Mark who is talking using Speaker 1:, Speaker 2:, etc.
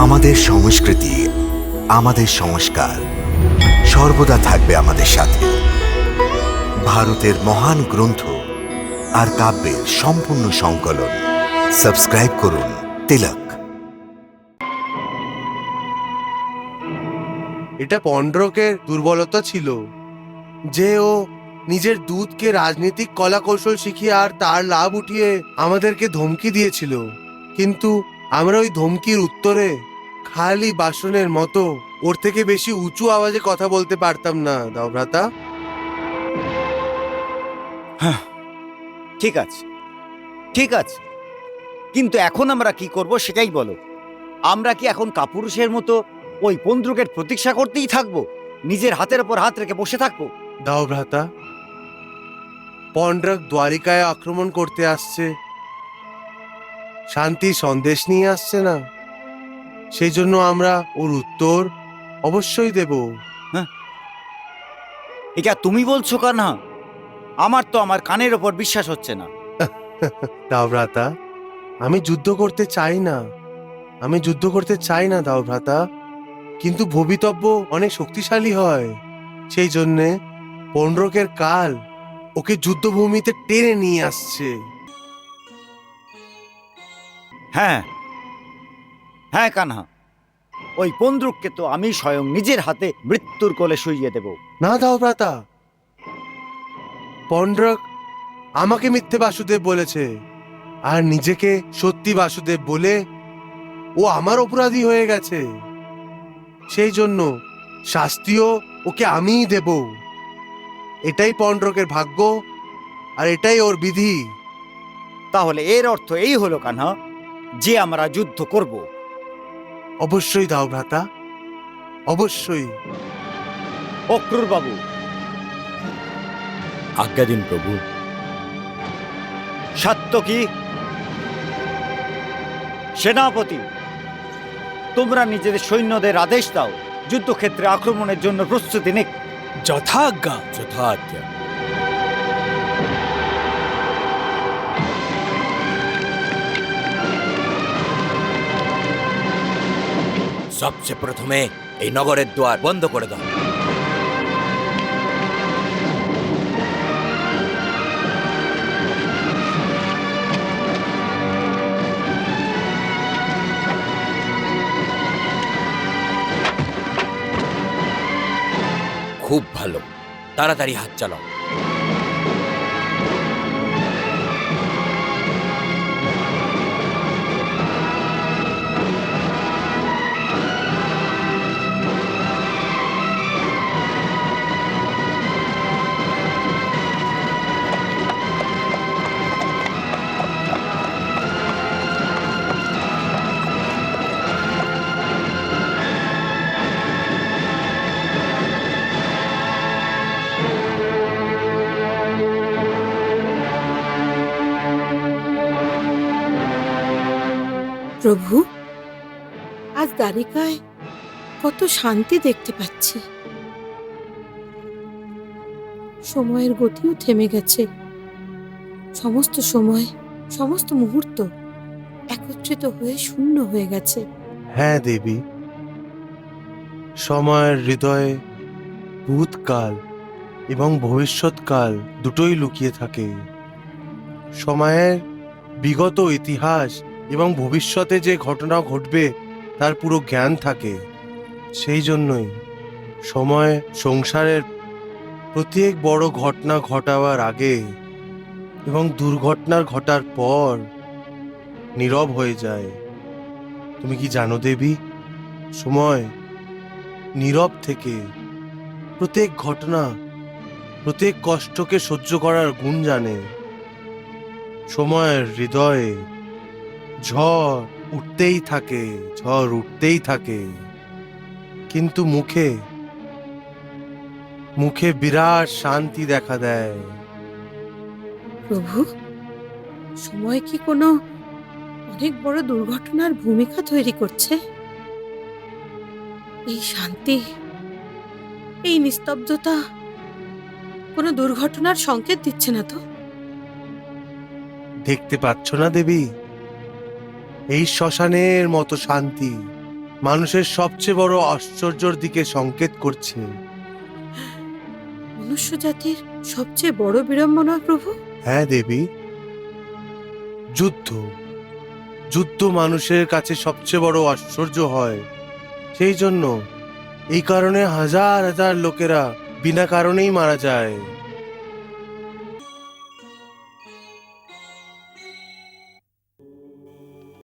Speaker 1: আমাদের সংস্কৃতি, আমাদের সংস্কার সর্বদা থাকবে আমাদের সাথে। ভারতের মহান গ্রন্থ আর কাব্যের সম্পূর্ণ সংকলন। সাবস্ক্রাইব করুন তিলক।
Speaker 2: এটা পন্ড্রকের দুর্বলতা ছিল যে ও নিজের দুধকে রাজনৈতিক কলা কৌশল শিখিয়ে আর তার লাভ উঠিয়ে আমাদেরকে ধমকি দিয়েছিল, কিন্তু আমরা ওই ধমকির উত্তরে খালি বাসনের মতো ওর থেকে বেশি উঁচু আওয়াজে কথা বলতে পারতাম না। দাও ভ্রাতা।
Speaker 3: ঠিক আছে, ঠিক আছে, কিন্তু এখন আমরা কি করব সেটাই বলো। আমরা কি এখন কাপুরুষের মতো ওই পন্দ্রকের প্রতীক্ষা করতেই থাকবো? নিজের হাতের ওপর হাত রেখে বসে থাকবো?
Speaker 2: দাও ভ্রাতা, পন্ড্রক দ্বারিকায় আক্রমণ করতে আসছে, শান্তি সন্দেশ নিয়ে আসছে না, সেই জন্য আমরা ওর উত্তর অবশ্যই দেব।
Speaker 3: এটা তুমি বলছো কানা? আমার তো আমার কানের ওপর বিশ্বাস হচ্ছে না।
Speaker 2: দাও ভ্রাতা, আমি যুদ্ধ করতে চাই না, আমি যুদ্ধ করতে চাই না দাও ভ্রাতা, কিন্তু ভবিতব্য অনেক শক্তিশালী হয়, সেই জন্যে পন্ড্রকের কাল ওকে যুদ্ধভূমিতে টেনে নিয়ে আসছে।
Speaker 3: হ্যাঁ হ্যাঁ কানহা, ওই পন্দ্রককে তো আমি স্বয়ং নিজের হাতে মৃত্যুর কোলে শুইয়ে দেব।
Speaker 2: না দাও ভ্রাতা, পন্ড্রক আমাকে মিথ্যে বাসুদেব বলেছে আর নিজেকে সত্যি বাসুদেব বলে ও আমার অপরাধী হয়ে গেছে, সেই জন্য শাস্তিও ওকে আমিই দেব। এটাই পন্ড্রকের ভাগ্য আর এটাই ওর বিধি।
Speaker 3: তাহলে এর অর্থ এই হলো কানহা যে আমরা যুদ্ধ করব।
Speaker 2: অবশ্যই দাও ভ্রাতা, অবশ্যই।
Speaker 3: অক্রুর বাবু,
Speaker 4: আজ্ঞা দিন প্রভু।
Speaker 3: সাত্যকী, সেনাপতি, তোমরা নিজেদের সৈন্যদের আদেশ দাও যুদ্ধক্ষেত্রে আক্রমণের জন্য প্রস্তুতি নিক।
Speaker 4: যথাজ্ঞা। যথাজ্ঞা। সবচেয়ে প্রথমে এই নগরের দ্বার বন্ধ করে দাও। খুব ভালো, তাড়াতাড়ি হাত চালাও।
Speaker 5: প্রভু, আজ দ্বারিকায় কত শান্তি দেখতে পাচ্ছি। সময়ের গতিও থেমে গেছে। সমস্ত সময়, সমস্ত মুহূর্ত একত্রিত হয়ে শূন্য হয়ে গেছে।
Speaker 2: হ্যাঁ দেবী, সময়ের হৃদয়ে ভূতকাল এবং ভবিষ্যৎকাল দুটোই লুকিয়ে থাকে। সময়ের বিগত ইতিহাস এবং ভবিষ্যতে যে ঘটনা ঘটবে তার পুরো জ্ঞান থাকে, সেই জন্যই সময় সংসারের প্রত্যেক বড় ঘটনা ঘটাবার আগে এবং দুর্ঘটনার ঘটার পর নীরব হয়ে যায়। তুমি কি জানো দেবী, সময় নীরব থেকে প্রত্যেক ঘটনা, প্রত্যেক কষ্টকে সহ্য করার গুণ জানে। সময়ের হৃদয়ে ঝড় উঠতেই থাকে, ঝড় উঠতেই থাকে, কিন্তু মুখে মুখে বিরাট শান্তি দেখা দেয়।
Speaker 5: প্রভু, সময় কি কোনো অনেক বড় দুর্ঘটনার ভূমিকা তৈরি করছে? এই শান্তি, এই নিস্তব্ধতা কোনো দুর্ঘটনার সংকেত দিচ্ছে না তো?
Speaker 2: দেখতে পাচ্ছ না দেবী, এই শ্মশানের মতো শান্তি মানুষের সবচেয়ে বড় আশ্চর্যর দিকে সংকেত করছে।
Speaker 5: মনুষ্য জাতির সবচেয়ে বড় বিড়ম্বনা প্রভু।
Speaker 2: হ্যাঁ দেবী, যুদ্ধ। যুদ্ধ মানুষের কাছে সবচেয়ে বড় আশ্চর্য হয়। সেই জন্য এই কারণে হাজার হাজার লোকেরা বিনা কারণেই মারা যায়।